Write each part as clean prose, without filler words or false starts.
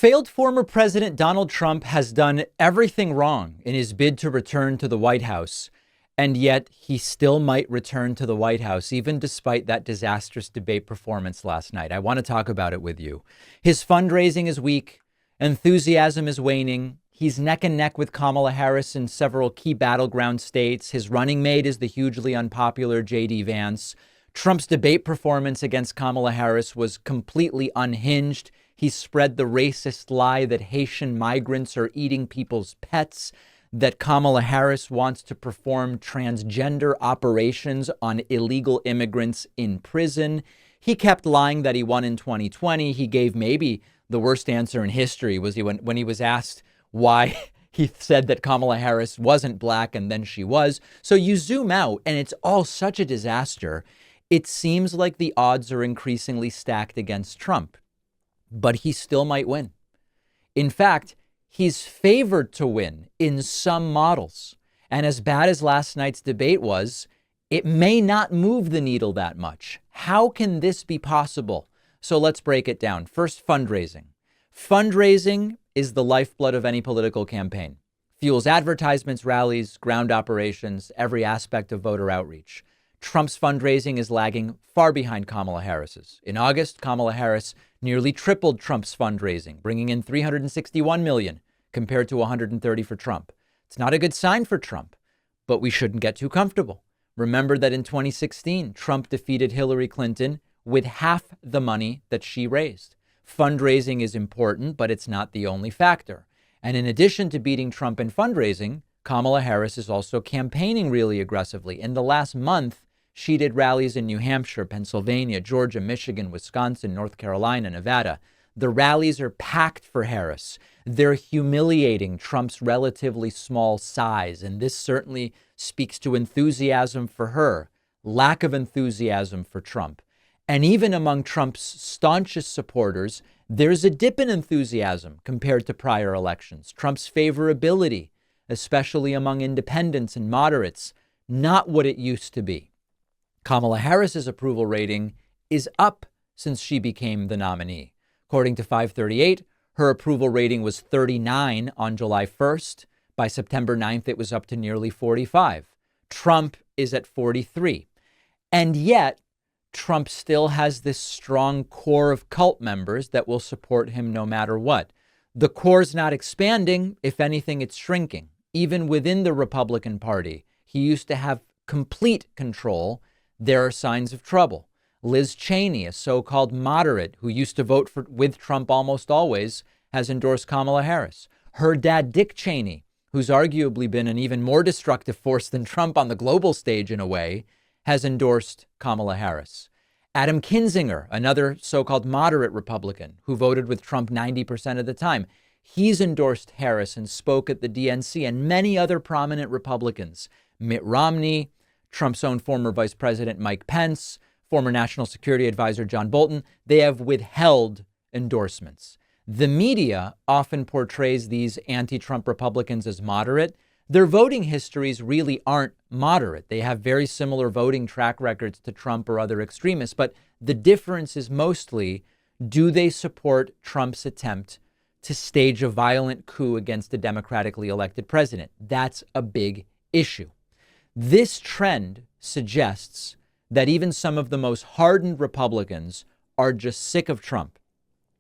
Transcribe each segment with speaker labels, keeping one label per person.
Speaker 1: Failed former President Donald Trump has done everything wrong in his bid to return to the White House, and yet he still might return to the White House, even despite that disastrous debate performance last night. I want to talk about it with you. His fundraising is weak. Enthusiasm is waning. He's neck and neck with Kamala Harris in several key battleground states. His running mate is the hugely unpopular J.D. Vance. Trump's debate performance against Kamala Harris was completely unhinged. He spread the racist lie that Haitian migrants are eating people's pets, that Kamala Harris wants to perform transgender operations on illegal immigrants in prison. He kept lying that he won in 2020. He gave maybe the worst answer in history was when he was asked why he said that Kamala Harris wasn't black and then she was. So you zoom out and it's all such a disaster. It seems like the odds are increasingly stacked against Trump, but he still might win. In fact, he's favored to win in some models. And as bad as last night's debate was, it may not move the needle that much. How can this be possible? So let's break it down. First, fundraising. Fundraising is the lifeblood of any political campaign. Fuels advertisements, rallies, ground operations, every aspect of voter outreach. Trump's fundraising is lagging far behind Kamala Harris's. In August, Kamala Harris nearly tripled Trump's fundraising, bringing in $361 million compared to $130 for Trump. It's not a good sign for Trump, but we shouldn't get too comfortable. Remember that in 2016, Trump defeated Hillary Clinton with half the money that she raised. Fundraising is important, but it's not the only factor. And in addition to beating Trump in fundraising, Kamala Harris is also campaigning really aggressively. In the last month, she did rallies in New Hampshire, Pennsylvania, Georgia, Michigan, Wisconsin, North Carolina, Nevada. The rallies are packed for Harris. They're humiliating Trump's relatively small size, and this certainly speaks to enthusiasm for her, lack of enthusiasm for Trump. And even among Trump's staunchest supporters, there's a dip in enthusiasm compared to prior elections. Trump's favorability, especially among independents and moderates, not what it used to be. Kamala Harris's approval rating is up since she became the nominee. According to 538, her approval rating was 39 on July 1st. By September 9th, it was up to nearly 45. Trump is at 43. And yet, Trump still has this strong core of cult members that will support him no matter what. The core's not expanding. If anything, it's shrinking. Even within the Republican Party, he used to have complete control. There are signs of trouble. Liz Cheney, a so-called moderate who used to vote with Trump almost always, has endorsed Kamala Harris. Her dad, Dick Cheney, who's arguably been an even more destructive force than Trump on the global stage in a way, has endorsed Kamala Harris. Adam Kinzinger, another so-called moderate Republican who voted with Trump 90% of the time, he's endorsed Harris and spoke at the DNC, and many other prominent Republicans. Mitt Romney, Trump's own former Vice President Mike Pence, former National Security Advisor John Bolton, they have withheld endorsements. The media often portrays these anti-Trump Republicans as moderate. Their voting histories really aren't moderate. They have very similar voting track records to Trump or other extremists. But the difference is mostly, do they support Trump's attempt to stage a violent coup against a democratically elected president? That's a big issue. This trend suggests that even some of the most hardened Republicans are just sick of Trump,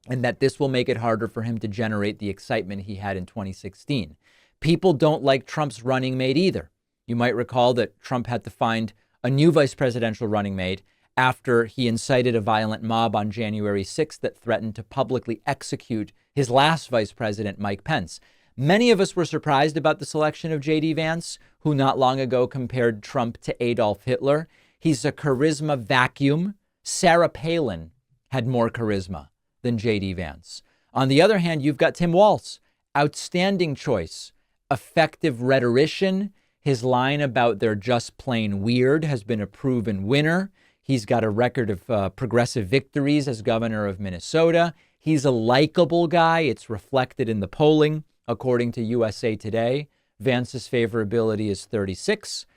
Speaker 1: and that this will make it harder for him to generate the excitement he had in 2016. People don't like Trump's running mate either. You might recall that Trump had to find a new vice presidential running mate after he incited a violent mob on January 6th that threatened to publicly execute his last vice president, Mike Pence. Many of us were surprised about the selection of J.D. Vance, who not long ago compared Trump to Adolf Hitler. He's a charisma vacuum. Sarah Palin had more charisma than J.D. Vance. On the other hand, you've got Tim Walz, outstanding choice, effective rhetorician. His line about they're just plain weird has been a proven winner. He's got a record of progressive victories as governor of Minnesota. He's a likable guy. It's reflected in the polling. According to USA Today, Vance's favorability is 36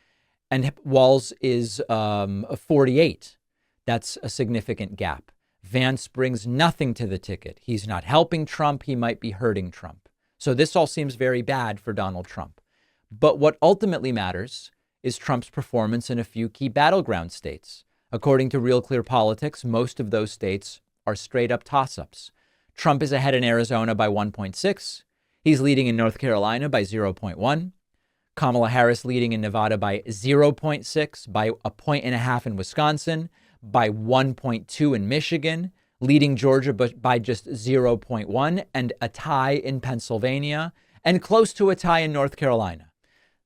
Speaker 1: and Walz is 48. That's a significant gap. Vance brings nothing to the ticket. He's not helping Trump. He might be hurting Trump. So this all seems very bad for Donald Trump. But what ultimately matters is Trump's performance in a few key battleground states. According to Real Clear Politics, most of those states are straight up toss-ups. Trump is ahead in Arizona by 1.6. He's leading in North Carolina by 0.1. Kamala Harris leading in Nevada by 0.6, by 1.5 points in Wisconsin, by 1.2 in Michigan, leading Georgia by just 0.1, and a tie in Pennsylvania, and close to a tie in North Carolina.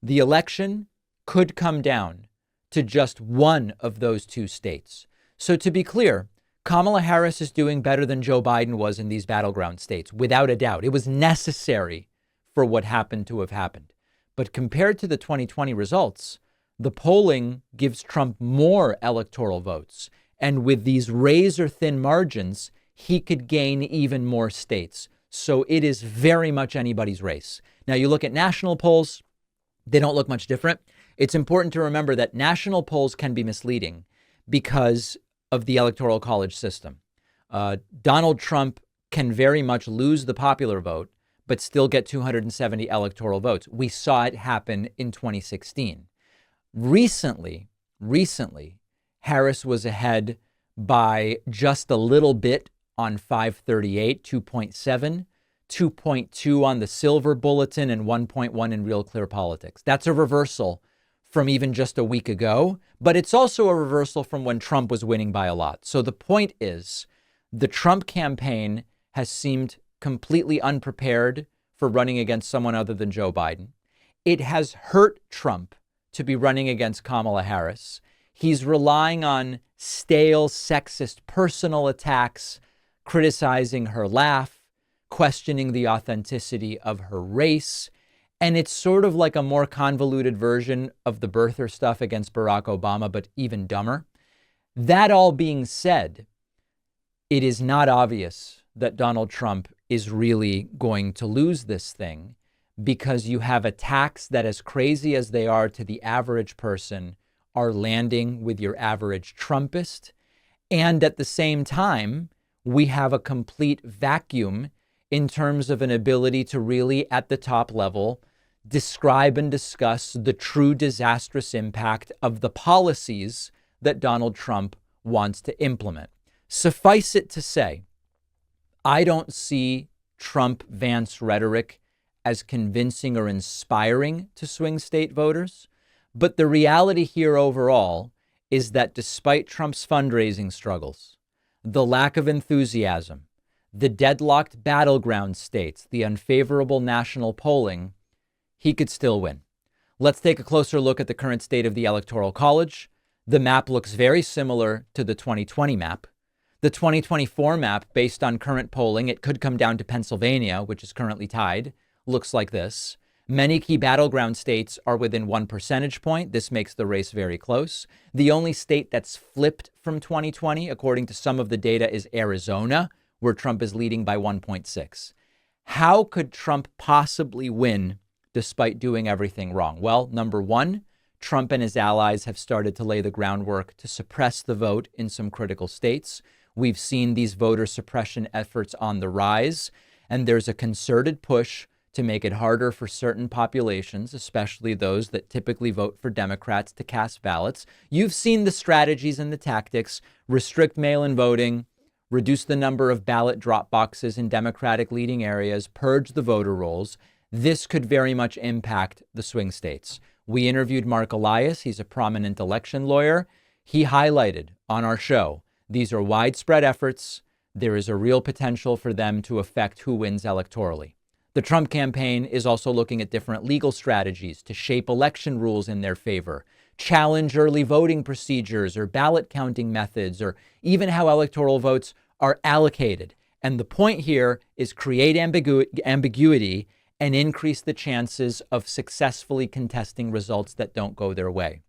Speaker 1: The election could come down to just one of those two states. So to be clear, Kamala Harris is doing better than Joe Biden was in these battleground states, without a doubt. It was necessary for what happened to have happened. But compared to the 2020 results, the polling gives Trump more electoral votes. And with these razor-thin margins, he could gain even more states. So it is very much anybody's race. Now, you look at national polls, they don't look much different. It's important to remember that national polls can be misleading because of the Electoral College system. Donald Trump can very much lose the popular vote, but still get 270 electoral votes. We saw it happen in 2016. Recently, Harris was ahead by just a little bit on 538, 2.7, 2.2 on the Silver Bulletin, and 1.1 in Real Clear Politics. That's a reversal from even just a week ago, but it's also a reversal from when Trump was winning by a lot. So the point is, the Trump campaign has seemed completely unprepared for running against someone other than Joe Biden. It has hurt Trump to be running against Kamala Harris. He's relying on stale, sexist personal attacks, criticizing her laugh, questioning the authenticity of her race. And it's sort of like a more convoluted version of the birther stuff against Barack Obama, but even dumber. That all being said, it is not obvious that Donald Trump is really going to lose this thing, because you have attacks that, as crazy as they are to the average person, are landing with your average Trumpist. And at the same time, we have a complete vacuum in terms of an ability to really, at the top level, describe and discuss the true disastrous impact of the policies that Donald Trump wants to implement. Suffice it to say, I don't see Trump-Vance rhetoric as convincing or inspiring to swing state voters. But the reality here overall is that despite Trump's fundraising struggles, the lack of enthusiasm, the deadlocked battleground states, the unfavorable national polling, he could still win. Let's take a closer look at the current state of the Electoral College. The map looks very similar to the 2020 map. The 2024 map, based on current polling, it could come down to Pennsylvania, which is currently tied, looks like this. Many key battleground states are within 1 percentage point. This makes the race very close. The only state that's flipped from 2020, according to some of the data, is Arizona, where Trump is leading by 1.6. How could Trump possibly win despite doing everything wrong? Well, number one, Trump and his allies have started to lay the groundwork to suppress the vote in some critical states. We've seen these voter suppression efforts on the rise, and there's a concerted push to make it harder for certain populations, especially those that typically vote for Democrats, to cast ballots. You've seen the strategies and the tactics: restrict mail-in voting, reduce the number of ballot drop boxes in Democratic leading areas, purge the voter rolls. This could very much impact the swing states. We interviewed Mark Elias. He's a prominent election lawyer. He highlighted on our show, these are widespread efforts. There is a real potential for them to affect who wins electorally. The Trump campaign is also looking at different legal strategies to shape election rules in their favor, challenge early voting procedures or ballot counting methods, or even how electoral votes are allocated. And the point here is create ambiguity and increase the chances of successfully contesting results that don't go their way.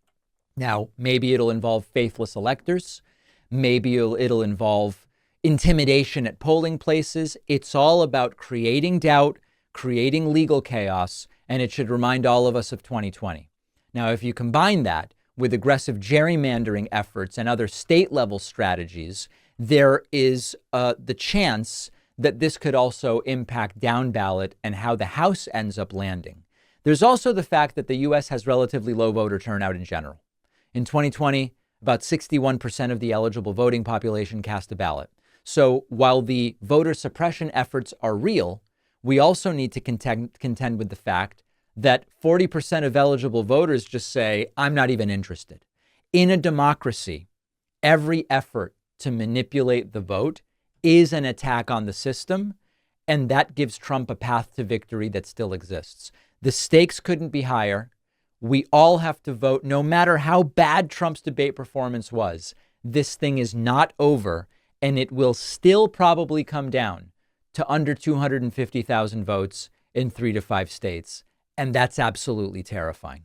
Speaker 1: Now, maybe it'll involve faithless electors. Maybe it'll involve intimidation at polling places. It's all about creating doubt, creating legal chaos, and it should remind all of us of 2020. Now, if you combine that with aggressive gerrymandering efforts and other state-level strategies, there is the chance that this could also impact down ballot and how the House ends up landing. There's also the fact that the U.S. has relatively low voter turnout in general. In 2020, about 61% of the eligible voting population cast a ballot. So while the voter suppression efforts are real, we also need to contend with the fact that 40% of eligible voters just say, I'm not even interested. In a democracy, every effort to manipulate the vote is an attack on the system, and that gives Trump a path to victory that still exists. The stakes couldn't be higher. We all have to vote, no matter how bad Trump's debate performance was. This thing is not over, and it will still probably come down to under 250,000 votes in 3 to 5 states. And that's absolutely terrifying.